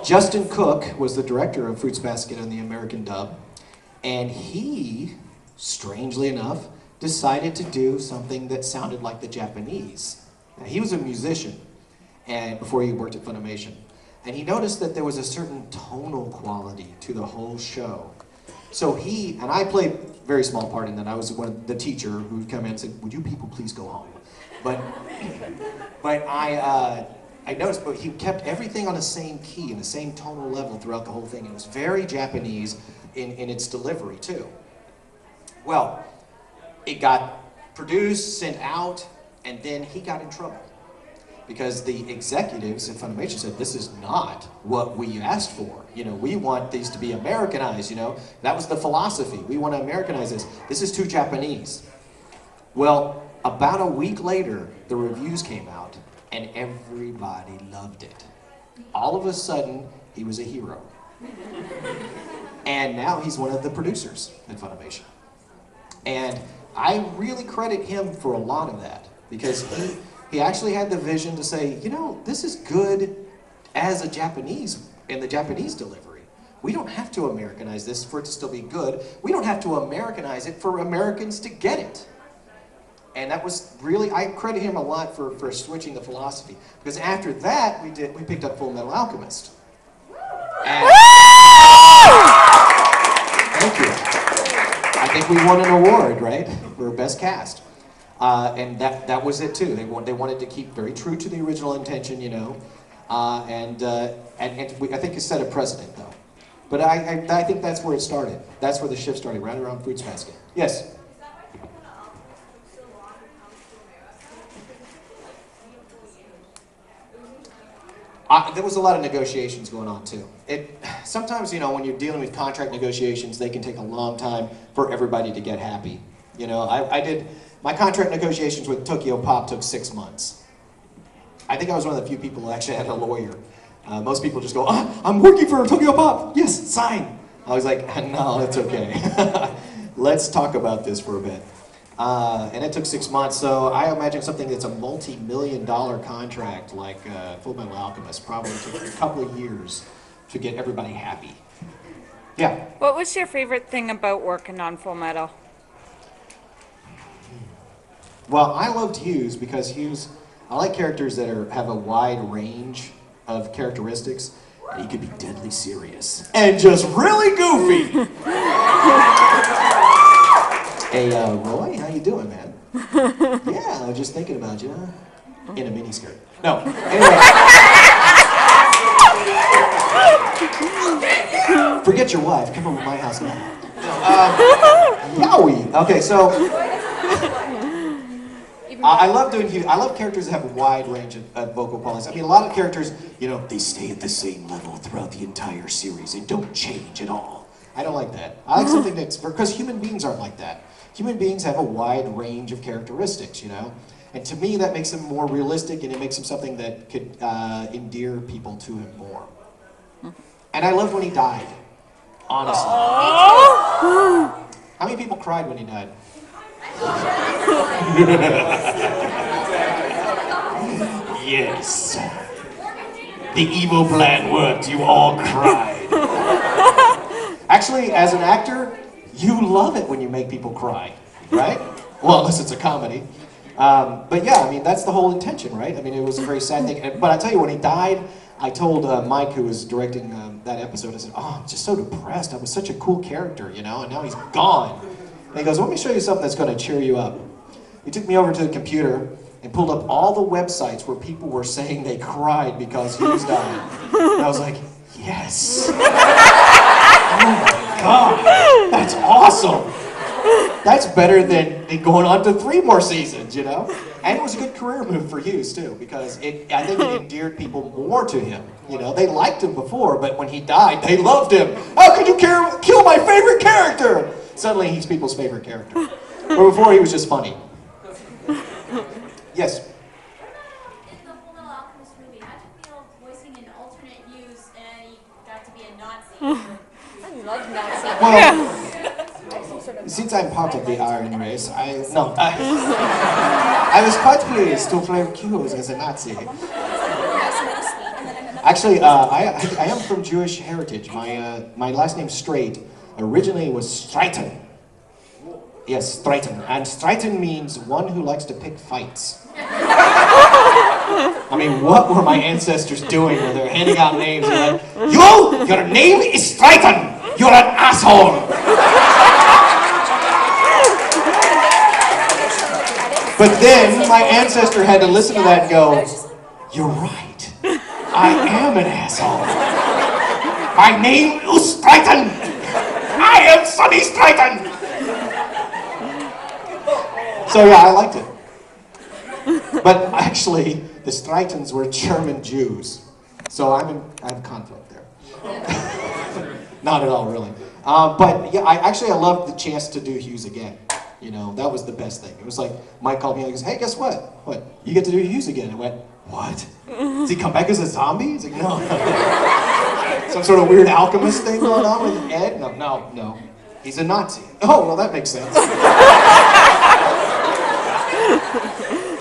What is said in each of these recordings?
Justin Cook was the director of Fruits Basket on the American dub, and he, strangely enough, decided to do something that sounded like the Japanese. Now, he was a musician and before he worked at Funimation, and he noticed that there was a certain tonal quality to the whole show. So he, and I played a very small part in that. I was the teacher who would come in and said, "Would you people please go home?" But I noticed, but he kept everything on the same key and the same tonal level throughout the whole thing. It was very Japanese in its delivery too. Well, it got produced, sent out, and then he got in trouble because the executives at Funimation said, "This is not what we asked for. You know, we want these to be Americanized, you know. That was the philosophy. We want to Americanize this. This is too Japanese." Well, about a week later, the reviews came out, and everybody loved it. All of a sudden, he was a hero. And now he's one of the producers at Funimation. And I really credit him for a lot of that, because he actually had the vision to say, you know, this is good as a Japanese, in the Japanese delivery. We don't have to Americanize this for it to still be good. We don't have to Americanize it for Americans to get it. And that was really, I credit him a lot for switching the philosophy. Because after that, we picked up Full Metal Alchemist. And, thank you. I think we won an award, right, for Best Cast. And that was it too. They wanted to keep very true to the original intention, you know. I think it set a precedent though. But I think that's where it started. That's where the shift started, right around Fruits Basket. Yes? There was a lot of negotiations going on too. Sometimes, you know, when you're dealing with contract negotiations, they can take a long time for everybody to get happy. You know, my contract negotiations with Tokyo Pop took 6 months. I think I was one of the few people who actually had a lawyer. Most people just go, "Oh, I'm working for Tokyo Pop, yes, sign." I was like, "No, it's okay. Let's talk about this for a bit." And it took 6 months, so I imagine something that's a multi-million-dollar contract like Full Metal Alchemist probably took a couple of years to get everybody happy. Yeah? What was your favorite thing about working on Full Metal? Well, I loved Hughes because I like characters that have a wide range of characteristics. And he could be deadly serious and just really goofy. Hey, Roy, how you doing, man? Yeah, I was just thinking about you, in a miniskirt. No, anyway. Forget your wife, come over to my house now. No, yowie. Okay, so, I love doing Hughes. I love characters that have a wide range of vocal qualities. I mean, a lot of characters, you know, they stay at the same level throughout the entire series and don't change at all. I don't like that. I like something that's, because human beings aren't like that. Human beings have a wide range of characteristics, you know? And to me, that makes them more realistic, and it makes him something that could endear people to him more. And I loved when he died, honestly. How many people cried when he died? Yes. The evil plan worked, you all cried. Actually, as an actor, you love it when you make people cry, right? Well, unless it's a comedy. But yeah, I mean, that's the whole intention, right? I mean, it was a very sad thing. But I tell you, when he died, I told Mike, who was directing that episode, I said, "Oh, I'm just so depressed. I was such a cool character, you know, and now he's gone." And he goes, "Let me show you something that's going to cheer you up." He took me over to the computer and pulled up all the websites where people were saying they cried because he was dying. And I was like, yes. Oh my God, that's awesome. That's better than going on to 3 more seasons, you know? And it was a good career move for Hughes too, because I think it endeared people more to him. You know, they liked him before, but when he died, they loved him. How could you kill my favorite character? Suddenly he's people's favorite character. But before he was just funny. Yes? In the Full Metal Alchemist movie, how'd you feel voicing an alternate Hughes and he got to be a Nazi? I love Nazi. Well, since I'm part of the Aryan race, I was quite pleased to play Hughes as a Nazi. Actually, I am from Jewish heritage. My last name Strait originally was Streiton. Yes, Streiton. And Streiton means one who likes to pick fights. I mean, what were my ancestors doing when they're handing out names? They're like, your name is Streiton! You're an asshole! But then my ancestor had to listen to that and go, you're right. I am an asshole. My name is Streiton! I am Sonny Strait! So yeah, I liked it. But actually, the Streitons were German Jews. So I have conflict there. Not at all, really. But yeah, I loved the chance to do Hughes again. You know, that was the best thing. It was like, Mike called me and he goes, hey, guess what? What? You get to do Hughes again. I went, what? Does he come back as a zombie? He's like, no. Some sort of weird alchemist thing going on with Ed? No. He's a Nazi. Oh, well, that makes sense.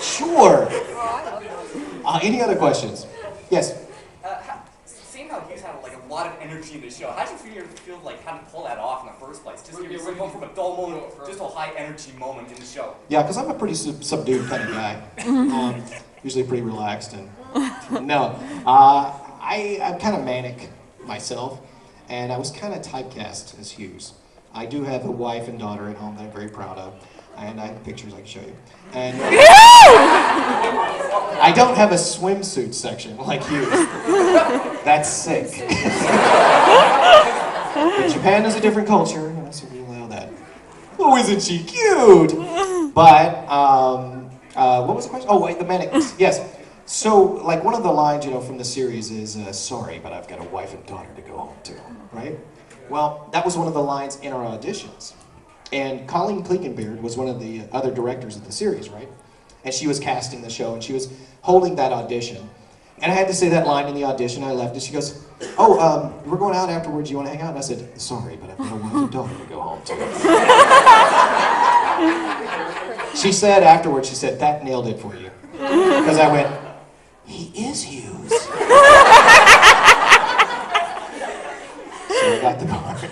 Sure. Any other questions? Yes? Seeing how Hughes had like a lot of energy in the show, how did you feel like how to pull that off in the first place? Just give someone from a dull moment, just a high energy moment in the show. Yeah, because I'm a pretty subdued kind of guy. Usually pretty relaxed and no. I'm kind of manic myself, and I was kind of typecast as Hughes. I do have a wife and daughter at home that I'm very proud of, and I have pictures I can show you. And I don't have a swimsuit section like Hughes. That's sick. But Japan is a different culture, so we allow that. Oh, isn't she cute? But, what was the question? Oh, wait, the mannequins. Yes. So, like, one of the lines, you know, from the series is, sorry, but I've got a wife and daughter to go home to, right? Well, that was one of the lines in our auditions. And Colleen Klinkenbeard was one of the other directors of the series, right? And she was casting the show, and she was holding that audition. And I had to say that line in the audition. I left, and she goes, oh, we're going out afterwards. You want to hang out? And I said, sorry, but I've got a wife and daughter to go home to. She said afterwards, she said, that nailed it for you. Because I went, he is Hughes. So I got the part.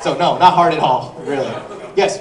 So no, not hard at all, really. Yes?